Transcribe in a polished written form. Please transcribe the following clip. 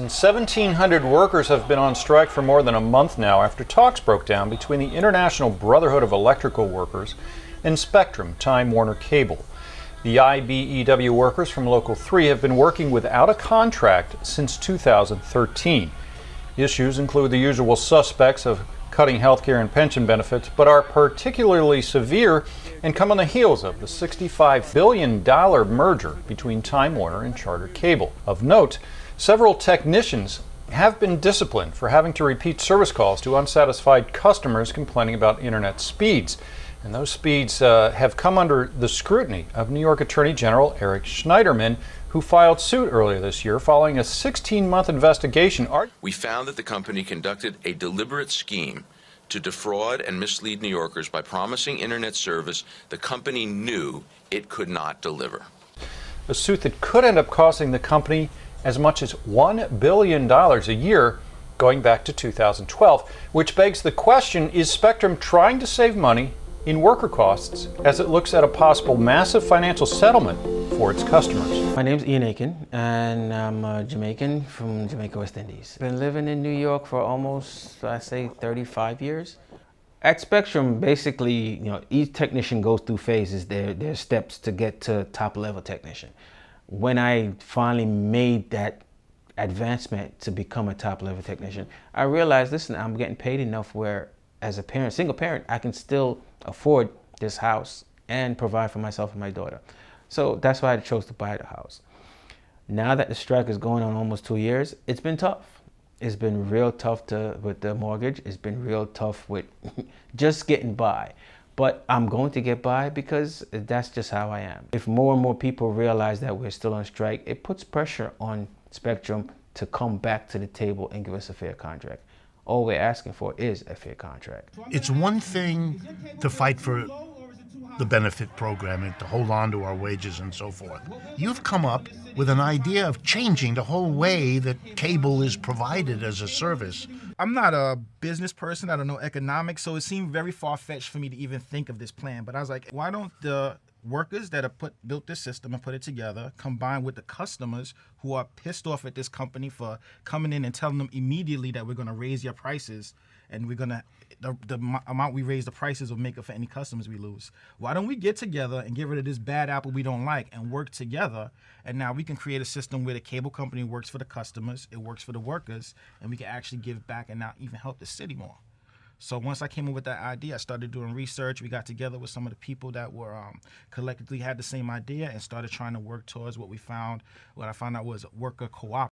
1,700 workers have been on strike for more than a month now after talks broke down between the International Brotherhood of Electrical Workers and Spectrum, Time Warner Cable. The IBEW workers from Local 3 have been working without a contract since 2013. Issues include the usual suspects of cutting healthcare and pension benefits, but are particularly severe and come on the heels of the $65 billion merger between Time Warner and Charter Cable. Of note, several technicians have been disciplined for having to repeat service calls to unsatisfied customers complaining about internet speeds. And those speeds have come under the scrutiny of New York Attorney General Eric Schneiderman, who filed suit earlier this year following a 16-month investigation. We found that the company conducted a deliberate scheme to defraud and mislead New Yorkers by promising internet service the company knew it could not deliver. A suit that could end up costing the company as much as $1 billion a year going back to 2012, which begs the question, is Spectrum trying to save money in worker costs as it looks at a possible massive financial settlement for its customers? My name's Ian Aiken, and I'm a Jamaican from Jamaica, West Indies. Been living in New York for almost, I say, 35 years. At Spectrum, basically, each technician goes through phases. There's steps to get to top-level technician. When I finally made that advancement to become a top-level technician, I realized, listen, I'm getting paid enough where, as a parent, single parent, I can still afford this house and provide for myself and my daughter. So that's why I chose to buy the house. Now that the strike is going on almost 2 years, it's been tough. It's been real tough with the mortgage. It's been real tough with just getting by. But I'm going to get by because that's just how I am. If more and more people realize that we're still on strike, it puts pressure on Spectrum to come back to the table and give us a fair contract. All we're asking for is a fair contract. It's one thing to fight for the benefit program and to hold on to our wages and so forth. You've come up with an idea of changing the whole way that cable is provided as a service. I'm not a business person, I don't know economics, so it seemed very far-fetched for me to even think of this plan. But I was like, why don't the workers that have built this system and put it together, combined with the customers who are pissed off at this company for coming in and telling them immediately that we're going to raise your prices, and we're going to, the amount we raise the prices will make up for any customers we lose. Why don't we get together and get rid of this bad apple we don't like and work together, and now we can create a system where the cable company works for the customers, it works for the workers, and we can actually give back and now even help the city more. So once I came up with that idea, I started doing research. We got together with some of the people that were collectively had the same idea and started trying to work towards what I found out was worker cooperative.